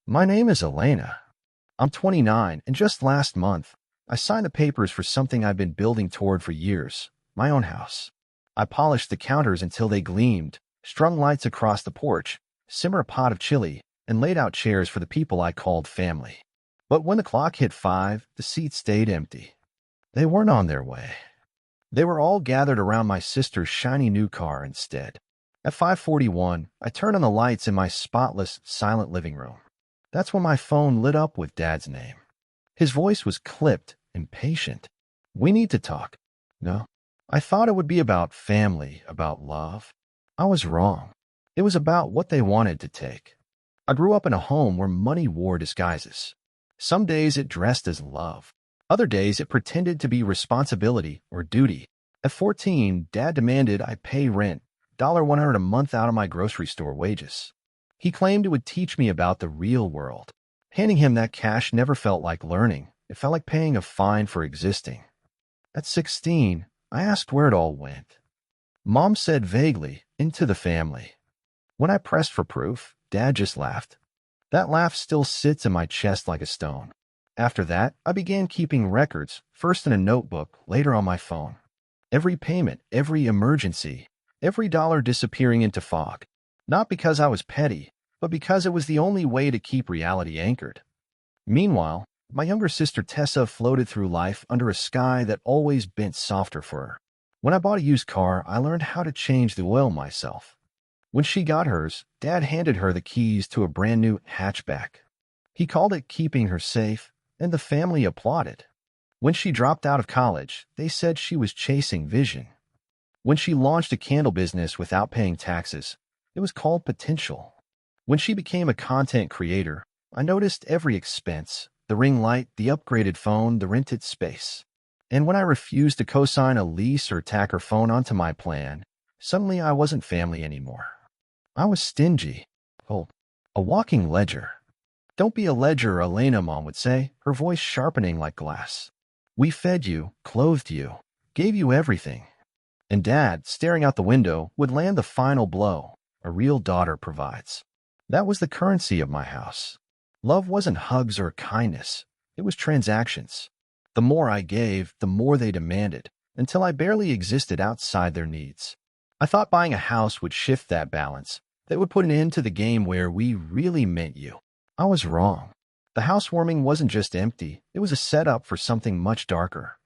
My name is Elena. I'm 29, and just last month, I signed the papers for something I've been building toward for years, my own house. I polished the counters until they gleamed, strung lights across the porch, simmered a pot of chili, and laid out chairs for the people I called family. But when the clock hit 5, the seats stayed empty. They weren't on their way. They were all gathered around my sister's shiny new car instead. At 5:41, I turned on the lights in my spotless, silent living room. That's when my phone lit up with Dad's name. His voice was clipped, impatient. "We need to talk." No. I thought it would be about family, about love. I was wrong. It was about what they wanted to take. I grew up in a home where money wore disguises. Some days it dressed as love. Other days it pretended to be responsibility or duty. At 14, Dad demanded I pay rent, $100 a month out of my grocery store wages. He claimed it would teach me about the real world. Handing him that cash never felt like learning. It felt like paying a fine for existing. At 16, I asked where it all went. Mom said vaguely, into the family. When I pressed for proof, Dad just laughed. That laugh still sits in my chest like a stone. After that, I began keeping records, first in a notebook, later on my phone. Every payment, every emergency, every dollar disappearing into fog. Not because I was petty, but because it was the only way to keep reality anchored. Meanwhile, my younger sister Tessa floated through life under a sky that always bent softer for her. When I bought a used car, I learned how to change the oil myself. When she got hers, Dad handed her the keys to a brand new hatchback. He called it keeping her safe, and the family applauded. When she dropped out of college, they said she was chasing vision. When she launched a candle business without paying taxes, it was called potential. When she became a content creator, I noticed every expense, the ring light, the upgraded phone, the rented space. And when I refused to co-sign a lease or tack her phone onto my plan, suddenly I wasn't family anymore. I was stingy. Oh, a walking ledger. "Don't be a ledger," Elena, Mom would say, her voice sharpening like glass. "We fed you, clothed you, gave you everything." And Dad, staring out the window, would land the final blow. A real daughter provides. That was the currency of my house. Love wasn't hugs or kindness. It was transactions. The more I gave, the more they demanded, until I barely existed outside their needs. I thought buying a house would shift that balance, that would put an end to the game where we really meant you. I was wrong. The housewarming wasn't just empty, it was a setup for something much darker.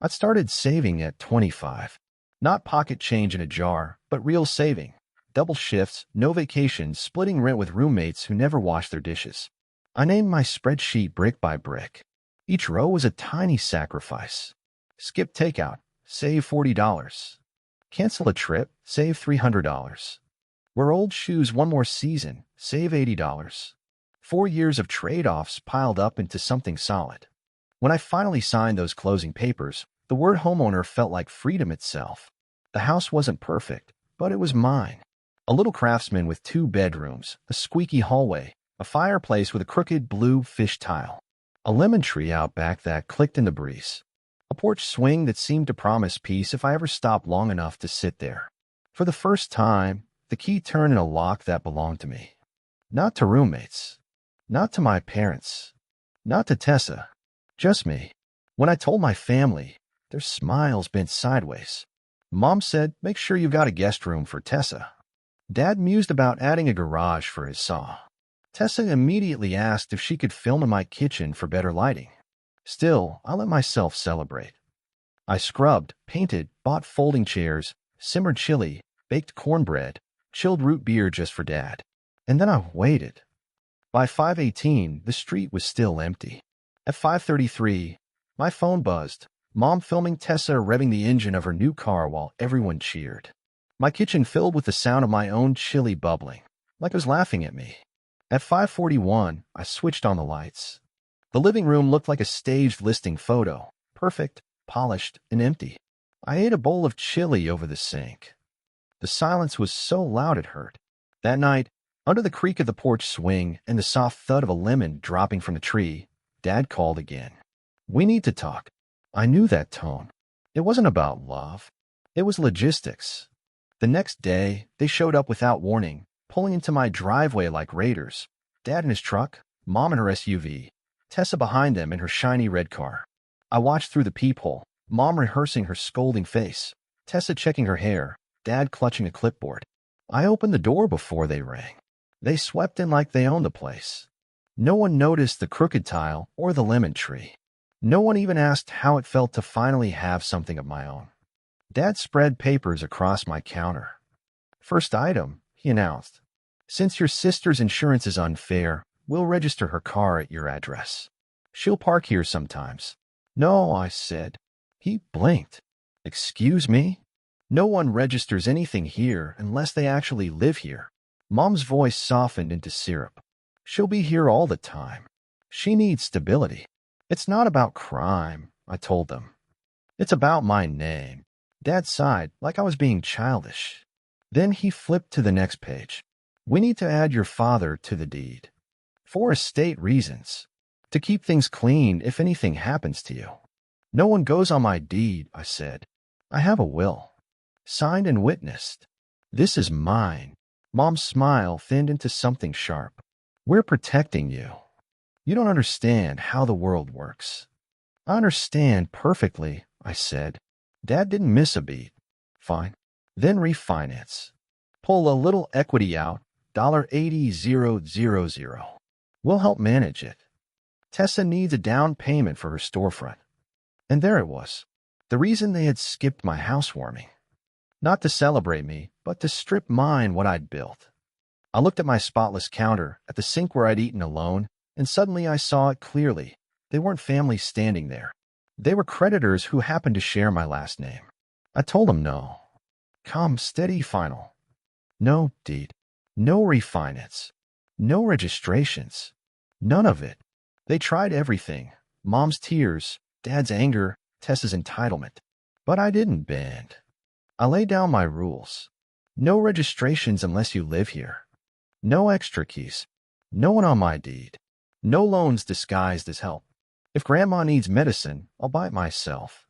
I'd started saving at 25. Not pocket change in a jar, but real saving. Double shifts, no vacations, splitting rent with roommates who never washed their dishes. I named my spreadsheet brick by brick. Each row was a tiny sacrifice. Skip takeout, save $40. Cancel a trip, save $300. Wear old shoes one more season, save $80. 4 years of trade-offs piled up into something solid. When I finally signed those closing papers, the word homeowner felt like freedom itself. The house wasn't perfect, but it was mine. A little craftsman with 2 bedrooms, a squeaky hallway, a fireplace with a crooked blue fish tile, a lemon tree out back that clicked in the breeze, a porch swing that seemed to promise peace if I ever stopped long enough to sit there. For the first time, the key turned in a lock that belonged to me. Not to roommates. Not to my parents. Not to Tessa. Just me. When I told my family, their smiles bent sideways. Mom said, "Make sure you've got a guest room for Tessa." Dad mused about adding a garage for his saw. Tessa immediately asked if she could film in my kitchen for better lighting. Still, I let myself celebrate. I scrubbed, painted, bought folding chairs, simmered chili, baked cornbread, chilled root beer just for Dad. And then I waited. By 5:18, the street was still empty. At 5:33, my phone buzzed. Mom filming Tessa revving the engine of her new car while everyone cheered. My kitchen filled with the sound of my own chili bubbling, like it was laughing at me. At 5:41, I switched on the lights. The living room looked like a staged listing photo, perfect, polished, and empty. I ate a bowl of chili over the sink. The silence was so loud it hurt. That night, under the creak of the porch swing and the soft thud of a lemon dropping from the tree, Dad called again. "We need to talk." I knew that tone. It wasn't about love. It was logistics. The next day, they showed up without warning, pulling into my driveway like raiders. Dad in his truck, Mom in her SUV, Tessa behind them in her shiny red car. I watched through the peephole, Mom rehearsing her scolding face, Tessa checking her hair, Dad clutching a clipboard. I opened the door before they rang. They swept in like they owned the place. No one noticed the crooked tile or the lemon tree. No one even asked how it felt to finally have something of my own. Dad spread papers across my counter. First item, he announced. Since your sister's insurance is unfair, we'll register her car at your address. She'll park here sometimes. No, I said. He blinked. Excuse me? No one registers anything here unless they actually live here. Mom's voice softened into syrup. She'll be here all the time. She needs stability. It's not about crime, I told them. It's about my name. Dad sighed like I was being childish. Then he flipped to the next page. We need to add your father to the deed. For estate reasons. To keep things clean if anything happens to you. No one goes on my deed, I said. I have a will. Signed and witnessed. This is mine. Mom's smile thinned into something sharp. We're protecting you. You don't understand how the world works. I understand perfectly, I said. Dad didn't miss a beat. Fine. Then refinance. Pull a little equity out, $80,000. We'll help manage it. Tessa needs a down payment for her storefront. And there it was. The reason they had skipped my housewarming. Not to celebrate me, but to strip mine what I'd built. I looked at my spotless counter, at the sink where I'd eaten alone, and suddenly I saw it clearly. They weren't family standing there. They were creditors who happened to share my last name. I told them no. Calm, steady, final. No deed. No refinance. No registrations. None of it. They tried everything. Mom's tears, Dad's anger, Tessa's entitlement. But I didn't bend. I laid down my rules. No registrations unless you live here. No extra keys. No one on my deed. No loans disguised as help. If Grandma needs medicine, I'll buy it myself.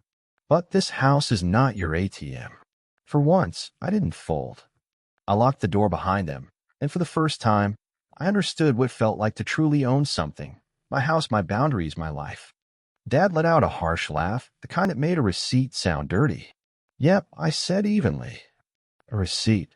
But this house is not your ATM. For once, I didn't fold. I locked the door behind them, and for the first time, I understood what it felt like to truly own something. My house, my boundaries, my life. Dad let out a harsh laugh, the kind that made a receipt sound dirty. Yep, I said evenly. A receipt.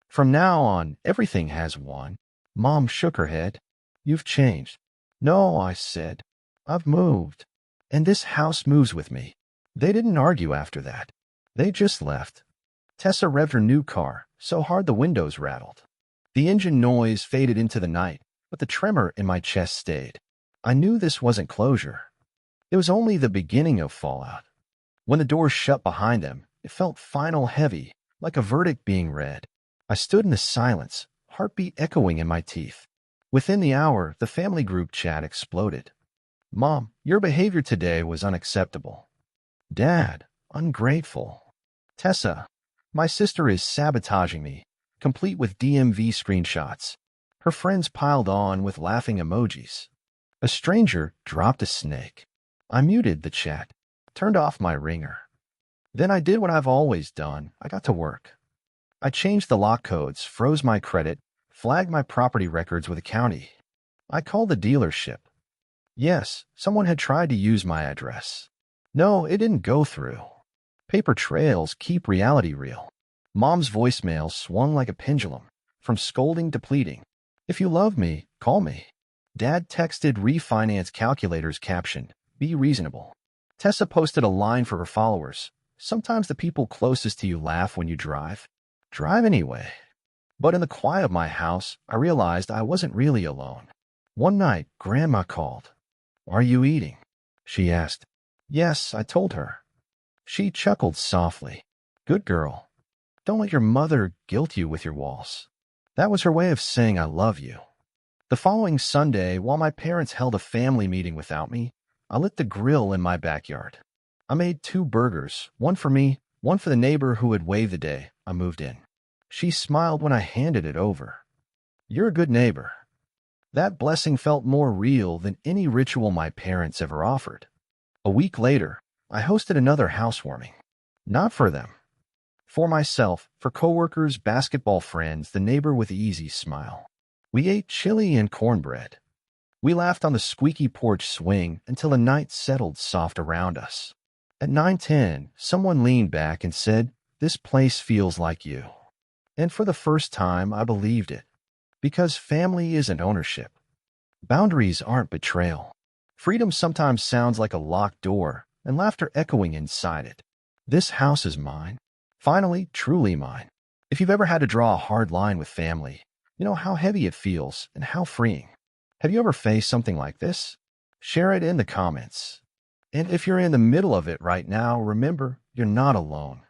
From now on, everything has one. Mom shook her head. You've changed. No, I said. I've moved. And this house moves with me. They didn't argue after that. They just left. Tessa revved her new car, so hard the windows rattled. The engine noise faded into the night, but the tremor in my chest stayed. I knew this wasn't closure. It was only the beginning of fallout. When the doors shut behind them, it felt final, heavy, like a verdict being read. I stood in the silence, heartbeat echoing in my teeth. Within the hour, the family group chat exploded. Mom, your behavior today was unacceptable. Dad, ungrateful. Tessa, my sister is sabotaging me, complete with DMV screenshots. Her friends piled on with laughing emojis. A stranger dropped a snake. I muted the chat, turned off my ringer. Then I did what I've always done. I got to work. I changed the lock codes, froze my credit, flagged my property records with the county. I called the dealership. Yes, someone had tried to use my address. No, it didn't go through. Paper trails keep reality real. Mom's voicemail swung like a pendulum, from scolding to pleading. If you love me, call me. Dad texted refinance calculators captioned, be reasonable. Tessa posted a line for her followers. Sometimes the people closest to you laugh when you drive. Drive anyway. But in the quiet of my house, I realized I wasn't really alone. One night, Grandma called. Are you eating? She asked. Yes, I told her. She chuckled softly. Good girl. Don't let your mother guilt you with your walls. That was her way of saying I love you. The following Sunday, while my parents held a family meeting without me, I lit the grill in my backyard. I made 2 burgers, one for me, one for the neighbor who had waved the day I moved in. She smiled when I handed it over. You're a good neighbor. That blessing felt more real than any ritual my parents ever offered. A week later, I hosted another housewarming. Not for them. For myself, for coworkers, basketball friends, the neighbor with the easy smile. We ate chili and cornbread. We laughed on the squeaky porch swing until the night settled soft around us. At 9:10, someone leaned back and said, "This place feels like you." And for the first time, I believed it. Because family isn't ownership. Boundaries aren't betrayal. Freedom sometimes sounds like a locked door and laughter echoing inside it. This house is mine. Finally, truly mine. If you've ever had to draw a hard line with family, you know how heavy it feels and how freeing. Have you ever faced something like this? Share it in the comments. And if you're in the middle of it right now, remember, you're not alone.